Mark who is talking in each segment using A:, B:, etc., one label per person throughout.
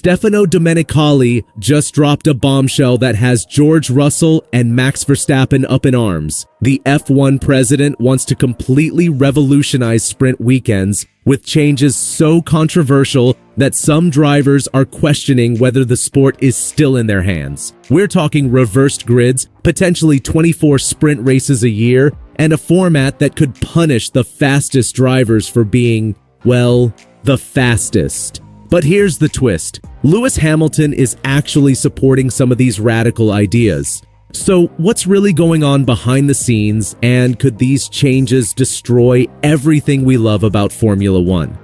A: Stefano Domenicali just dropped a bombshell that has George Russell and Max Verstappen up in arms. The F1 president wants to completely revolutionize sprint weekends with changes so controversial that some drivers are questioning whether the sport is still in their hands. We're talking reversed grids, potentially 24 sprint races a year, and a format that could punish the fastest drivers for being, well, the fastest. But here's the twist. Lewis Hamilton is actually supporting some of these radical ideas. So what's really going on behind the scenes, and could these changes destroy everything we love about Formula One?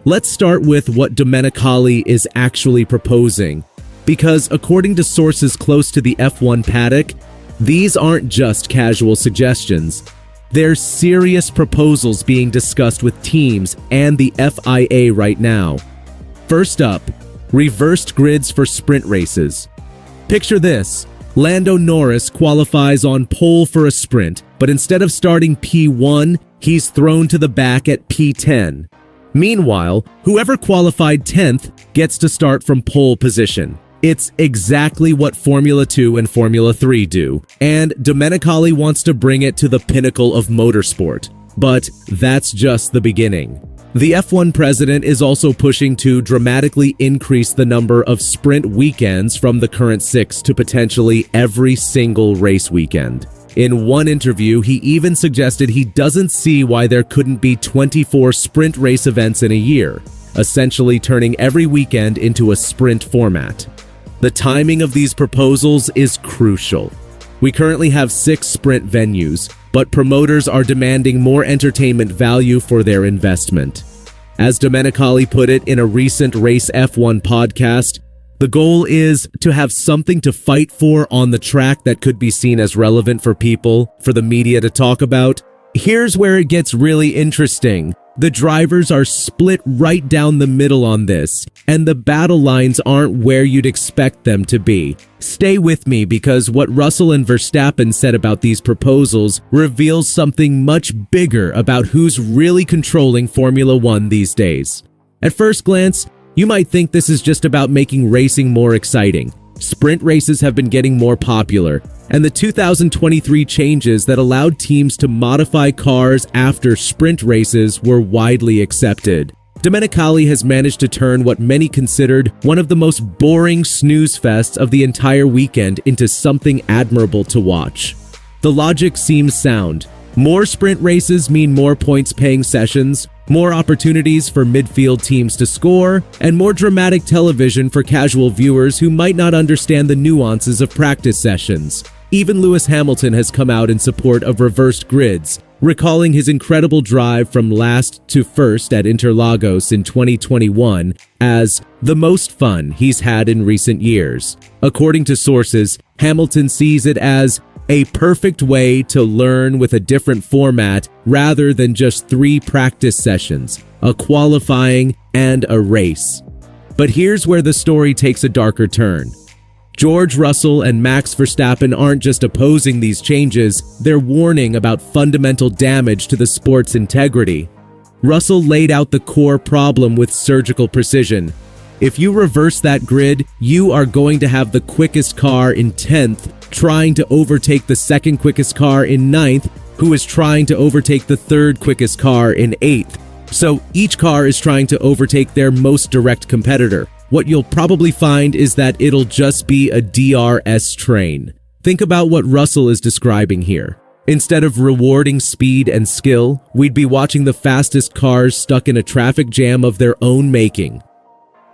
A: Let's start with what Domenicali is actually proposing, because according to sources close to the F1 paddock, these aren't just casual suggestions. There's serious proposals being discussed with teams and the FIA right now. First up, reversed grids for sprint races. Picture this. Lando Norris qualifies on pole for a sprint, but instead of starting P1, he's thrown to the back at P10. Meanwhile, whoever qualified 10th gets to start from pole position. It's exactly what Formula 2 and Formula 3 do, and Domenicali wants to bring it to the pinnacle of motorsport. But that's just the beginning. The F1 president is also pushing to dramatically increase the number of sprint weekends from the current 6 to potentially every single race weekend. In one interview, he even suggested he doesn't see why there couldn't be 24 sprint race events in a year, essentially turning every weekend into a sprint format. The timing of these proposals is crucial. We currently have 6 sprint venues, but promoters are demanding more entertainment value for their investment. As Domenicali put it in a recent Race F1 podcast, the goal is to have something to fight for on the track that could be seen as relevant for people, for the media to talk about. Here's where it gets really interesting. The drivers are split right down the middle on this, and the battle lines aren't where you'd expect them to be. Stay with me, because what Russell and Verstappen said about these proposals reveals something much bigger about who's really controlling Formula One these days. At first glance, you might think this is just about making racing more exciting. Sprint races have been getting more popular, and the 2023 changes that allowed teams to modify cars after sprint races were widely accepted. Domenicali has managed to turn what many considered one of the most boring snooze fests of the entire weekend into something admirable to watch. The logic seems sound. More sprint races mean more points-paying sessions, more opportunities for midfield teams to score, and more dramatic television for casual viewers who might not understand the nuances of practice sessions. Even Lewis Hamilton has come out in support of reversed grids, recalling his incredible drive from last to first at Interlagos in 2021 as the most fun he's had in recent years. According to sources, Hamilton sees it as a perfect way to learn with a different format rather than just 3 practice sessions, a qualifying and a race. But here's where the story takes a darker turn. George Russell and Max Verstappen aren't just opposing these changes, they're warning about fundamental damage to the sport's integrity. Russell laid out the core problem with surgical precision. If you reverse that grid, you are going to have the quickest car in 10th trying to overtake the second quickest car in 9th, who is trying to overtake the third quickest car in 8th. So each car is trying to overtake their most direct competitor. What you'll probably find is that it'll just be a DRS train. Think about what Russell is describing here. Instead of rewarding speed and skill, we'd be watching the fastest cars stuck in a traffic jam of their own making.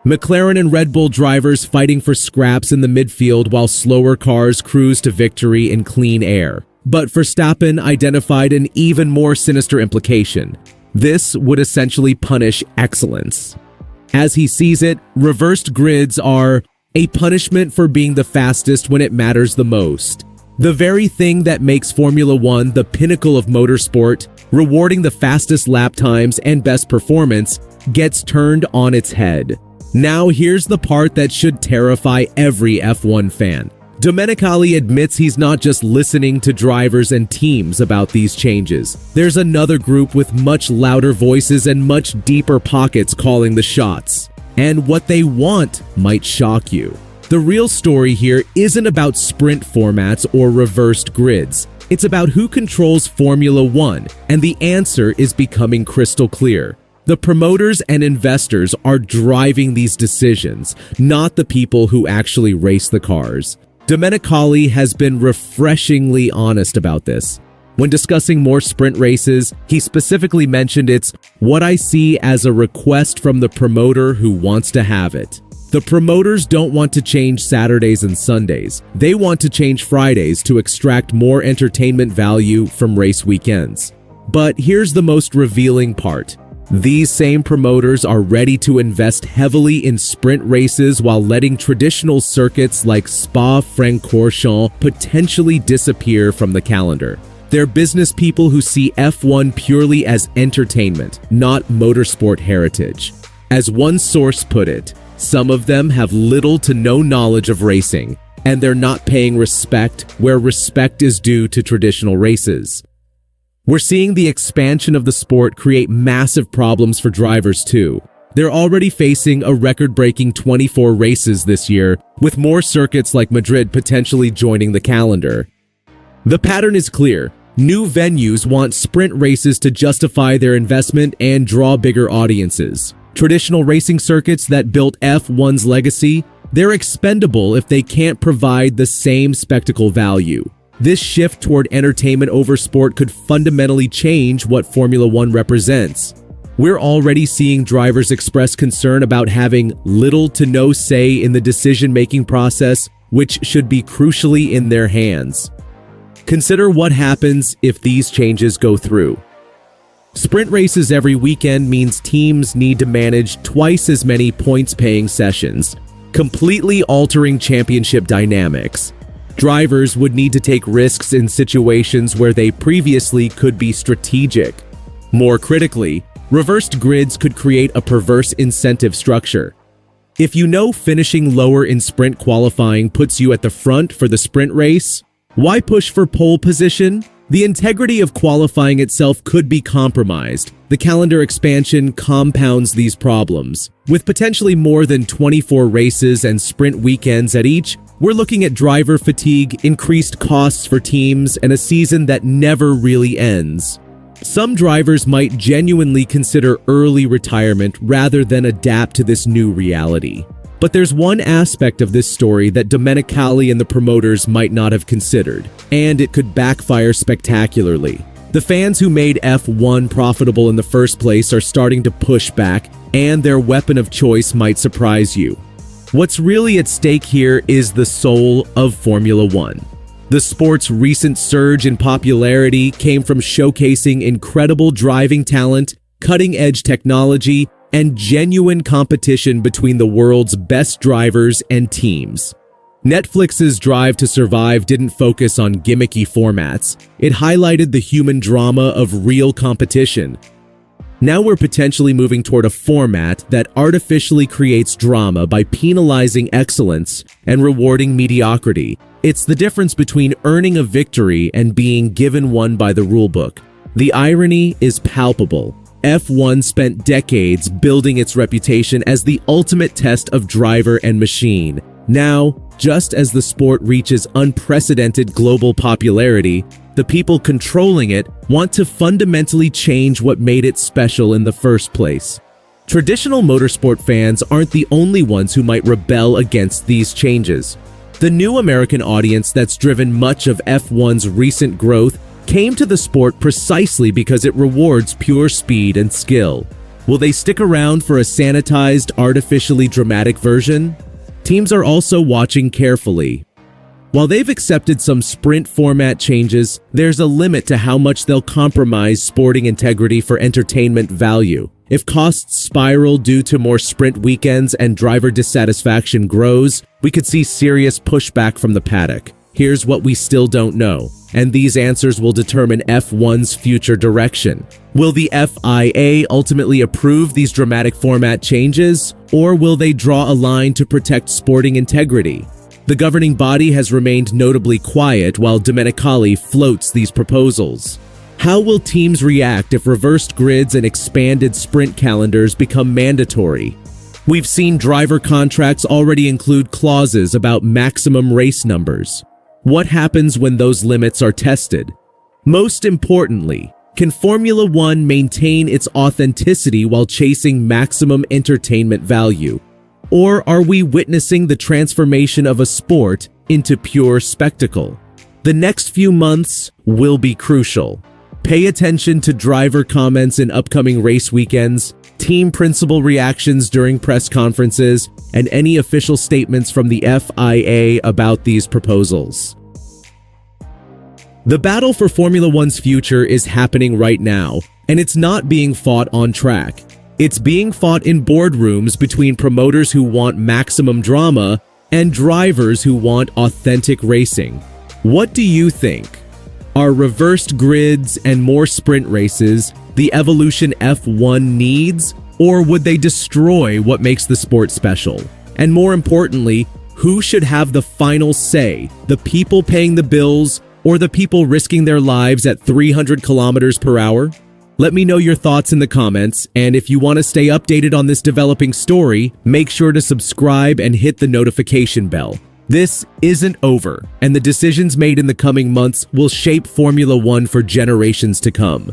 A: McLaren and Red Bull drivers fighting for scraps in the midfield while slower cars cruise to victory in clean air. But Verstappen identified an even more sinister implication. This would essentially punish excellence. As he sees it, reversed grids are a punishment for being the fastest when it matters the most. The very thing that makes Formula One the pinnacle of motorsport, rewarding the fastest lap times and best performance, gets turned on its head. Now here's the part that should terrify every F1 fan. Domenicali admits he's not just listening to drivers and teams about these changes. There's another group with much louder voices and much deeper pockets calling the shots. and what they want might shock you. The real story here isn't about sprint formats or reversed grids. It's about who controls Formula One, and the answer is becoming crystal clear. The promoters and investors are driving these decisions, not the people who actually race the cars. Domenicali has been refreshingly honest about this. When discussing more sprint races, he specifically mentioned it's what I see as a request from the promoter who wants to have it. The promoters don't want to change Saturdays and Sundays. They want to change Fridays to extract more entertainment value from race weekends. But here's the most revealing part. These same promoters are ready to invest heavily in sprint races while letting traditional circuits like Spa-Francorchamps potentially disappear from the calendar. They're business people who see F1 purely as entertainment, not motorsport heritage. As one source put it, some of them have little to no knowledge of racing, and they're not paying respect where respect is due to traditional races. We're seeing the expansion of the sport create massive problems for drivers too. They're already facing a record-breaking 24 races this year, with more circuits like Madrid potentially joining the calendar. The pattern is clear. New venues want sprint races to justify their investment and draw bigger audiences. Traditional racing circuits that built F1's legacy, they're expendable if they can't provide the same spectacle value. This shift toward entertainment over sport could fundamentally change what Formula One represents. We're already seeing drivers express concern about having little to no say in the decision-making process, which should be crucially in their hands. Consider what happens if these changes go through. Sprint races every weekend means teams need to manage twice as many points-paying sessions, completely altering championship dynamics. Drivers would need to take risks in situations where they previously could be strategic. More critically, reversed grids could create a perverse incentive structure. If you know finishing lower in sprint qualifying puts you at the front for the sprint race, why push for pole position? The integrity of qualifying itself could be compromised. The calendar expansion compounds these problems. With potentially more than 24 races and sprint weekends at each, we're looking at driver fatigue, increased costs for teams, and a season that never really ends. Some drivers might genuinely consider early retirement rather than adapt to this new reality. But there's one aspect of this story that Domenicali and the promoters might not have considered, and it could backfire spectacularly. The fans who made F1 profitable in the first place are starting to push back, and their weapon of choice might surprise you. What's really at stake here is the soul of Formula One. The sport's recent surge in popularity came from showcasing incredible driving talent, cutting-edge technology, and genuine competition between the world's best drivers and teams. Netflix's Drive to Survive didn't focus on gimmicky formats. It highlighted the human drama of real competition. Now we're potentially moving toward a format that artificially creates drama by penalizing excellence and rewarding mediocrity. It's the difference between earning a victory and being given one by the rulebook. The irony is palpable. F1 spent decades building its reputation as the ultimate test of driver and machine. Now, just as the sport reaches unprecedented global popularity, the people controlling it want to fundamentally change what made it special in the first place. Traditional motorsport fans aren't the only ones who might rebel against these changes. The new American audience that's driven much of F1's recent growth came to the sport precisely because it rewards pure speed and skill. Will they stick around for a sanitized, artificially dramatic version? Teams are also watching carefully. While they've accepted some sprint format changes, there's a limit to how much they'll compromise sporting integrity for entertainment value. If costs spiral due to more sprint weekends and driver dissatisfaction grows, we could see serious pushback from the paddock. Here's what we still don't know, and these answers will determine F1's future direction. Will the FIA ultimately approve these dramatic format changes, or will they draw a line to protect sporting integrity? The governing body has remained notably quiet while Domenicali floats these proposals. How will teams react if reversed grids and expanded sprint calendars become mandatory? We've seen driver contracts already include clauses about maximum race numbers. What happens when those limits are tested? Most importantly, can Formula One maintain its authenticity while chasing maximum entertainment value? Or are we witnessing the transformation of a sport into pure spectacle? The next few months will be crucial. Pay attention to driver comments in upcoming race weekends, team principal reactions during press conferences, and any official statements from the FIA about these proposals. The battle for Formula One's future is happening right now, and it's not being fought on track. It's being fought in boardrooms between promoters who want maximum drama and drivers who want authentic racing. What do you think? Are reversed grids and more sprint races the evolution F1 needs, or would they destroy what makes the sport special? And more importantly, who should have the final say, the people paying the bills or the people risking their lives at 300 kilometers per hour? Let me know your thoughts in the comments, and if you want to stay updated on this developing story, make sure to subscribe and hit the notification bell. This isn't over, and the decisions made in the coming months will shape Formula One for generations to come.